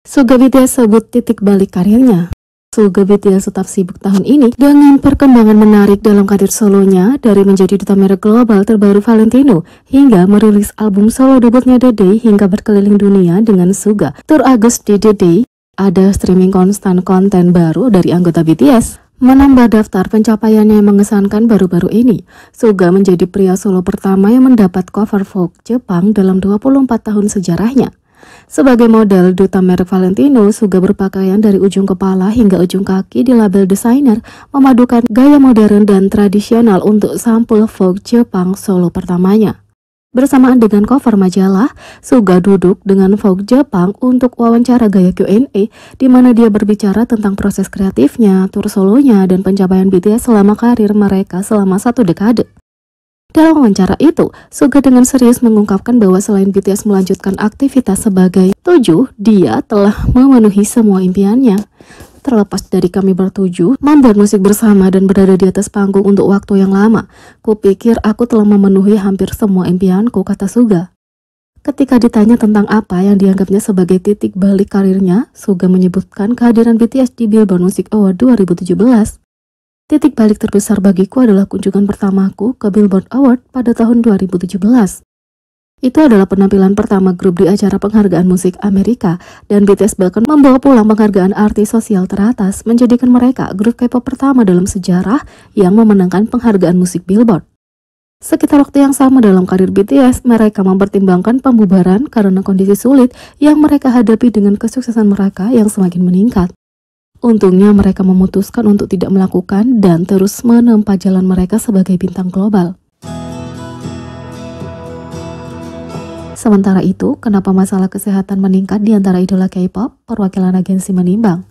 Suga BTS sebut titik balik karirnya. Suga BTS tetap sibuk tahun ini dengan perkembangan menarik dalam karir solonya, dari menjadi duta merek global terbaru Valentino hingga merilis album solo debutnya The Day hingga berkeliling dunia dengan Suga. Tour August di The Day, ada streaming konstan konten baru dari anggota BTS. Menambah daftar pencapaiannya yang mengesankan baru-baru ini, Suga menjadi pria solo pertama yang mendapat cover Vogue Jepang dalam 24 tahun sejarahnya. Sebagai model duta merek Valentino, Suga berpakaian dari ujung kepala hingga ujung kaki di label desainer, memadukan gaya modern dan tradisional untuk sampul Vogue Jepang solo pertamanya. Bersamaan dengan cover majalah, Suga duduk dengan Vogue Jepang untuk wawancara gaya Q&A, di mana dia berbicara tentang proses kreatifnya, tur solonya, dan pencapaian BTS selama karir mereka selama 1 dekade. Dalam wawancara itu, Suga dengan serius mengungkapkan bahwa selain BTS melanjutkan aktivitas sebagai tujuh, dia telah memenuhi semua impiannya. Terlepas dari kami bertujuh, membuat musik bersama dan berada di atas panggung untuk waktu yang lama, kupikir aku telah memenuhi hampir semua impianku, kata Suga. Ketika ditanya tentang apa yang dianggapnya sebagai titik balik karirnya, Suga menyebutkan kehadiran BTS di Billboard Music Award 2017. Titik balik terbesar bagiku adalah kunjungan pertamaku ke Billboard Award pada tahun 2017. Itu adalah penampilan pertama grup di acara penghargaan musik Amerika, dan BTS bahkan membawa pulang penghargaan artis sosial teratas, menjadikan mereka grup K-pop pertama dalam sejarah yang memenangkan penghargaan musik Billboard. Sekitar waktu yang sama dalam karir BTS, mereka mempertimbangkan pembubaran karena kondisi sulit yang mereka hadapi dengan kesuksesan mereka yang semakin meningkat. Untungnya mereka memutuskan untuk tidak melakukan dan terus menempa jalan mereka sebagai bintang global. Sementara itu, kenapa masalah kesehatan meningkat di antara idola K-pop? Perwakilan agensi menimbang.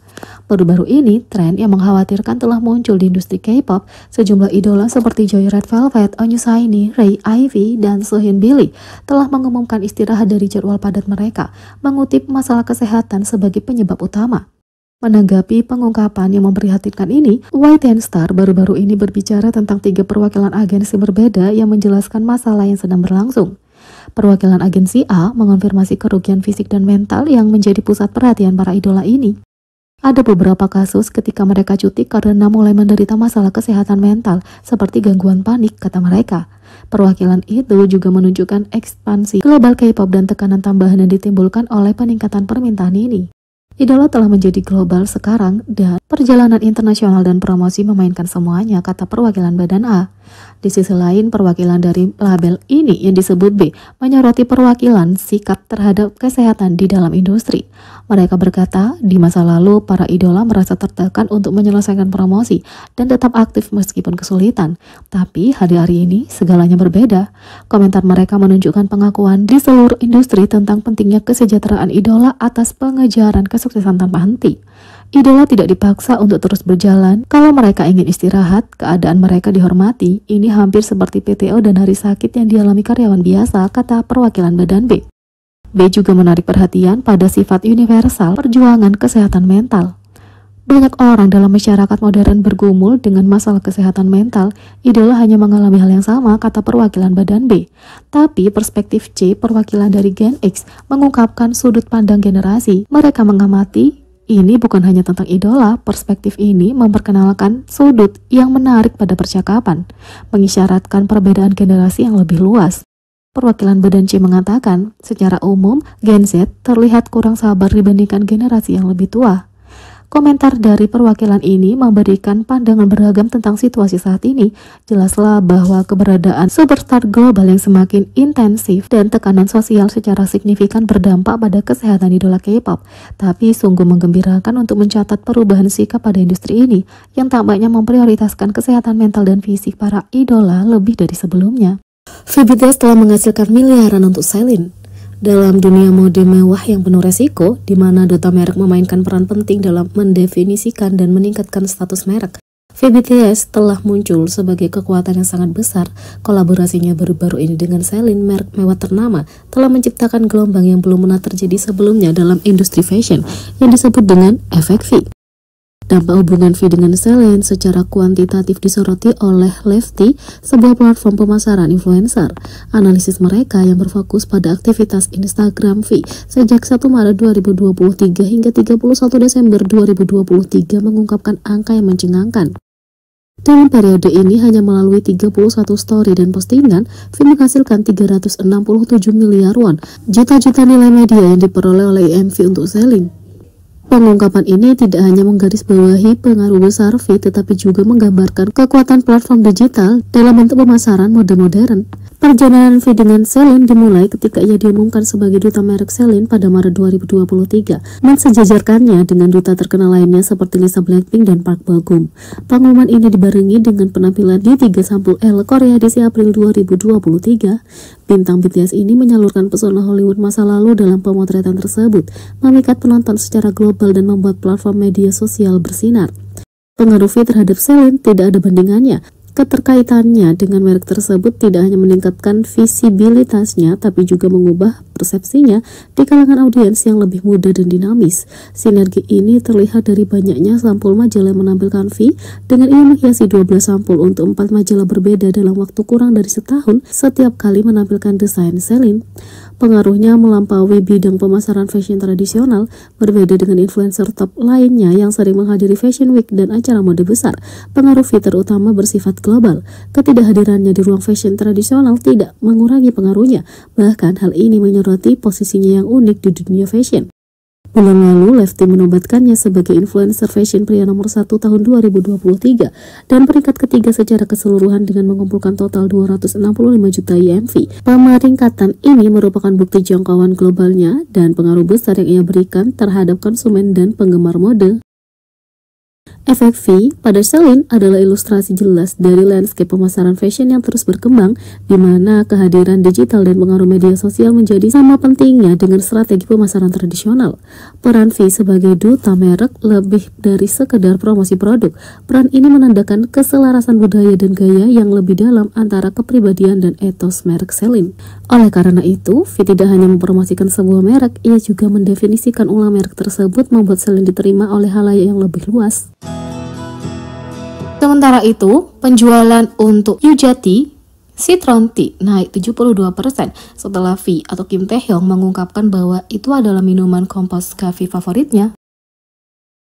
Baru-baru ini, tren yang mengkhawatirkan telah muncul di industri K-pop. Sejumlah idola seperti Joy Red Velvet, Onyu Saini, Ray Ivy, dan Sohyun Billy telah mengumumkan istirahat dari jadwal padat mereka, mengutip masalah kesehatan sebagai penyebab utama. Menanggapi pengungkapan yang memprihatinkan ini, YTN Star baru-baru ini berbicara tentang 3 perwakilan agensi berbeda yang menjelaskan masalah yang sedang berlangsung. Perwakilan agensi A mengonfirmasi kerugian fisik dan mental yang menjadi pusat perhatian para idola ini. Ada beberapa kasus ketika mereka cuti karena mulai menderita masalah kesehatan mental, seperti gangguan panik, kata mereka. Perwakilan itu juga menunjukkan ekspansi global K-pop dan tekanan tambahan yang ditimbulkan oleh peningkatan permintaan ini. Idola telah menjadi global sekarang dan perjalanan internasional dan promosi memainkan semuanya, kata perwakilan badan A. Di sisi lain, perwakilan dari label ini yang disebut B menyoroti perwakilan sikap terhadap kesehatan di dalam industri. Mereka berkata, di masa lalu para idola merasa tertekan untuk menyelesaikan promosi dan tetap aktif meskipun kesulitan. Tapi hari-hari ini segalanya berbeda. Komentar mereka menunjukkan pengakuan di seluruh industri tentang pentingnya kesejahteraan idola atas pengejaran kesuksesan tanpa henti. Idola tidak dipaksa untuk terus berjalan. Kalau mereka ingin istirahat, keadaan mereka dihormati. Ini hampir seperti PTO dan hari sakit yang dialami karyawan biasa, kata perwakilan badan B. B juga menarik perhatian pada sifat universal perjuangan kesehatan mental. Banyak orang dalam masyarakat modern bergumul dengan masalah kesehatan mental. Idola hanya mengalami hal yang sama, kata perwakilan badan B. Tapi perspektif C, perwakilan dari Gen X, mengungkapkan sudut pandang generasi. Mereka mengamati, ini bukan hanya tentang idola, perspektif ini memperkenalkan sudut yang menarik pada percakapan, mengisyaratkan perbedaan generasi yang lebih luas. Perwakilan badan C mengatakan, secara umum, Gen Z terlihat kurang sabar dibandingkan generasi yang lebih tua. Komentar dari perwakilan ini memberikan pandangan beragam tentang situasi saat ini. Jelaslah bahwa keberadaan superstar global yang semakin intensif dan tekanan sosial secara signifikan berdampak pada kesehatan idola K-pop. Tapi sungguh menggembirakan untuk mencatat perubahan sikap pada industri ini yang tampaknya memprioritaskan kesehatan mental dan fisik para idola lebih dari sebelumnya. BTS telah menghasilkan miliaran untuk Celine. Dalam dunia mode mewah yang penuh resiko, di mana duta merek memainkan peran penting dalam mendefinisikan dan meningkatkan status merek, BTS telah muncul sebagai kekuatan yang sangat besar. Kolaborasinya baru-baru ini dengan Celine, merek mewah ternama, telah menciptakan gelombang yang belum pernah terjadi sebelumnya dalam industri fashion yang disebut dengan efek V. Dampak hubungan V dengan Celine secara kuantitatif disoroti oleh Lefty, sebuah platform pemasaran influencer. Analisis mereka yang berfokus pada aktivitas Instagram V sejak 1 Maret 2023 hingga 31 Desember 2023 mengungkapkan angka yang mencengangkan. Dalam periode ini, hanya melalui 31 story dan postingan, V menghasilkan 367 miliar won, juta-juta nilai media yang diperoleh oleh IMV untuk Celine. Pengungkapan ini tidak hanya menggarisbawahi pengaruh besar V, tetapi juga menggambarkan kekuatan platform digital dalam bentuk pemasaran mode modern. Perjalanan V dengan Celine dimulai ketika ia diumumkan sebagai duta merek Celine pada Maret 2023, mensejajarkannya dengan duta terkenal lainnya seperti Lisa Blackpink dan Park Bo Gum. Pengumuman ini dibarengi dengan penampilan di 3 sampul Elle Korea edisi April 2023. Bintang BTS ini menyalurkan pesona Hollywood masa lalu dalam pemotretan tersebut, memikat penonton secara global dan membuat platform media sosial bersinar. Pengaruh V terhadap Celine tidak ada bandingannya. Keterkaitannya dengan merek tersebut tidak hanya meningkatkan visibilitasnya, tapi juga mengubah persepsinya di kalangan audiens yang lebih muda dan dinamis. Sinergi ini terlihat dari banyaknya sampul majalah yang menampilkan V, dengan ia menghiasi 12 sampul untuk 4 majalah berbeda dalam waktu kurang dari setahun setiap kali menampilkan desain Celine. Pengaruhnya melampaui bidang pemasaran fashion tradisional, berbeda dengan influencer top lainnya yang sering menghadiri Fashion Week dan acara mode besar. Pengaruh V terutama bersifat global. Ketidakhadirannya di ruang fashion tradisional tidak mengurangi pengaruhnya, bahkan hal ini menyoroti posisinya yang unik di dunia fashion. Bulan lalu, Lefty menobatkannya sebagai influencer fashion pria nomor 1 tahun 2023 dan peringkat ketiga secara keseluruhan dengan mengumpulkan total 265 juta IMV. Pemeringkatan ini merupakan bukti jangkauan globalnya dan pengaruh besar yang ia berikan terhadap konsumen dan penggemar mode. Efek V pada Celine adalah ilustrasi jelas dari landscape pemasaran fashion yang terus berkembang, di mana kehadiran digital dan pengaruh media sosial menjadi sama pentingnya dengan strategi pemasaran tradisional. Peran V sebagai duta merek lebih dari sekedar promosi produk. Peran ini menandakan keselarasan budaya dan gaya yang lebih dalam antara kepribadian dan etos merek Celine. Oleh karena itu, V tidak hanya mempromosikan sebuah merek, ia juga mendefinisikan ulang merek tersebut, membuat Celine diterima oleh halayak yang lebih luas. Sementara itu, penjualan untuk Yujati Citron Tea naik 72% setelah V atau Kim Taehyung mengungkapkan bahwa itu adalah minuman kompos cafe favoritnya.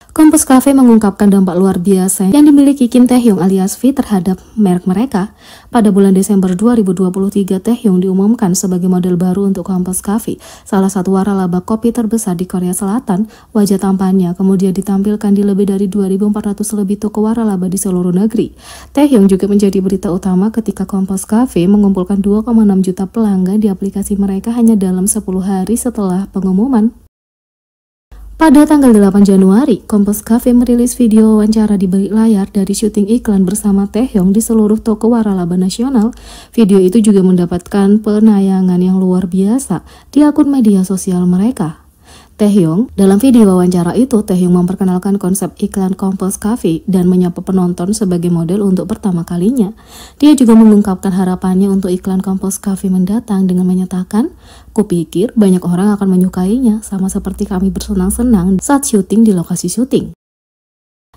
Kompos Cafe mengungkapkan dampak luar biasa yang dimiliki Kim Taehyung alias V terhadap merek mereka. Pada bulan Desember 2023, Taehyung diumumkan sebagai model baru untuk Kompos Cafe, salah satu waralaba kopi terbesar di Korea Selatan. Wajah tampannya kemudian ditampilkan di lebih dari 2.400 lebih toko waralaba di seluruh negeri. Taehyung juga menjadi berita utama ketika Kompos Cafe mengumpulkan 2,6 juta pelanggan di aplikasi mereka hanya dalam 10 hari setelah pengumuman. Pada tanggal 8 Januari, Kompos Cafe merilis video wawancara di balik layar dari syuting iklan bersama Taehyung di seluruh toko waralaba nasional. Video itu juga mendapatkan penayangan yang luar biasa di akun media sosial mereka. Dalam video wawancara itu, Taehyung memperkenalkan konsep iklan Kompos Cafe dan menyapa penonton sebagai model untuk pertama kalinya. Dia juga mengungkapkan harapannya untuk iklan Kompos Cafe mendatang dengan menyatakan, "Kupikir banyak orang akan menyukainya, sama seperti kami bersenang-senang saat syuting di lokasi syuting."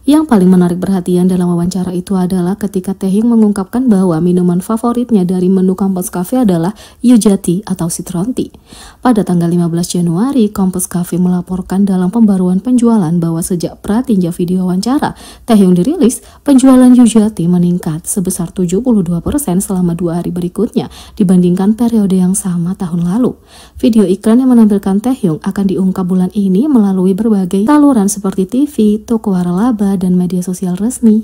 Yang paling menarik perhatian dalam wawancara itu adalah ketika Taehyung mengungkapkan bahwa minuman favoritnya dari menu Kompos Cafe adalah Yujati atau Citron Tea. Pada tanggal 15 Januari, Kompos Cafe melaporkan dalam pembaruan penjualan bahwa sejak pratinja video wawancara Taehyung dirilis, penjualan Yujati meningkat sebesar 72% selama 2 hari berikutnya dibandingkan periode yang sama tahun lalu. Video iklan yang menampilkan Taehyung akan diungkap bulan ini melalui berbagai saluran seperti TV, toko waralaba, dan media sosial resmi.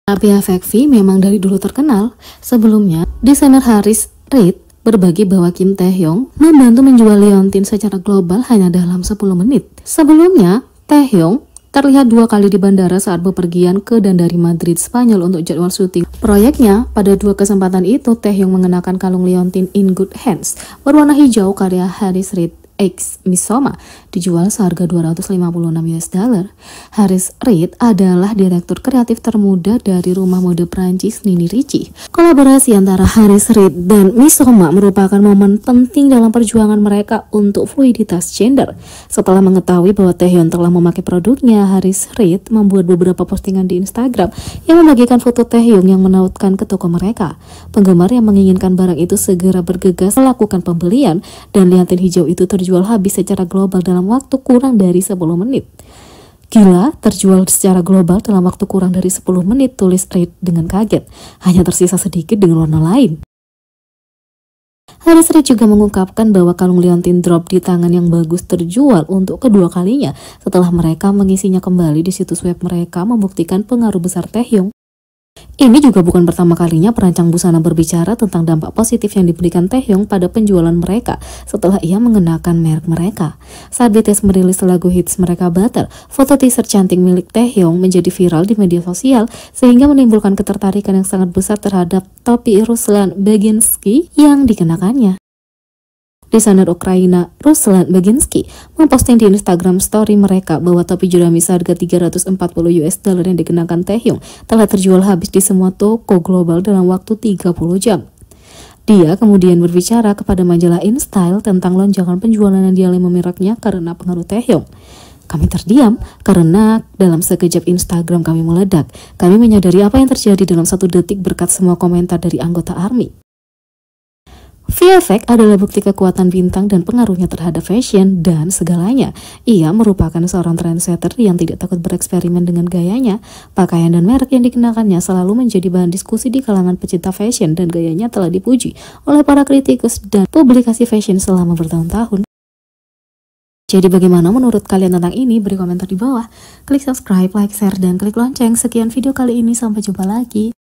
Tapi efek V memang dari dulu terkenal. Sebelumnya, desainer Harris Reid berbagi bahwa Kim Taehyung membantu menjual Leontin secara global hanya dalam 10 menit. Sebelumnya, Taehyung terlihat 2 kali di bandara saat bepergian ke dan dari Madrid, Spanyol untuk jadwal syuting proyeknya. Pada 2 kesempatan itu, Taehyung mengenakan kalung Leontin In Good Hands berwarna hijau karya Harris Reid X Misoma dijual seharga 256 US dollar. Harris Reed adalah direktur kreatif termuda dari rumah mode Prancis Nini Ricci. Kolaborasi antara Harris Reed dan Misoma merupakan momen penting dalam perjuangan mereka untuk fluiditas gender. Setelah mengetahui bahwa Taehyun telah memakai produknya, Harris Reed membuat beberapa postingan di Instagram yang membagikan foto Taehyung yang menautkan ke toko mereka. Penggemar yang menginginkan barang itu segera bergegas melakukan pembelian, dan liontin hijau itu terjual habis secara global dalam waktu kurang dari 10 menit. Gila, terjual secara global dalam waktu kurang dari 10 menit, tulis Reed dengan kaget. Hanya tersisa sedikit dengan warna lain. Harris Reed juga mengungkapkan bahwa kalung liontin drop di tangan yang bagus terjual untuk kedua kalinya setelah mereka mengisinya kembali di situs web mereka, membuktikan pengaruh besar Taehyung. Ini juga bukan pertama kalinya perancang busana berbicara tentang dampak positif yang diberikan Taehyung pada penjualan mereka setelah ia mengenakan merek mereka. Saat BTS merilis lagu hits mereka Butter, foto teaser cantik milik Taehyung menjadi viral di media sosial sehingga menimbulkan ketertarikan yang sangat besar terhadap topi Ruslan Baginski yang dikenakannya. Desainer Ukraina Ruslan Baginski memposting di Instagram story mereka bahwa topi jerami seharga 340 US dollar yang dikenakan Taehyung telah terjual habis di semua toko global dalam waktu 30 jam. Dia kemudian berbicara kepada majalah InStyle tentang lonjakan penjualan yang dialami mereknya karena pengaruh Taehyung. Kami terdiam karena dalam sekejap Instagram kami meledak. Kami menyadari apa yang terjadi dalam 1 detik berkat semua komentar dari anggota ARMY. VFX adalah bukti kekuatan bintang dan pengaruhnya terhadap fashion dan segalanya. Ia merupakan seorang trendsetter yang tidak takut bereksperimen dengan gayanya. Pakaian dan merek yang dikenakannya selalu menjadi bahan diskusi di kalangan pecinta fashion, dan gayanya telah dipuji oleh para kritikus dan publikasi fashion selama bertahun-tahun. Jadi bagaimana menurut kalian tentang ini? Beri komentar di bawah. Klik subscribe, like, share, dan klik lonceng. Sekian video kali ini, sampai jumpa lagi.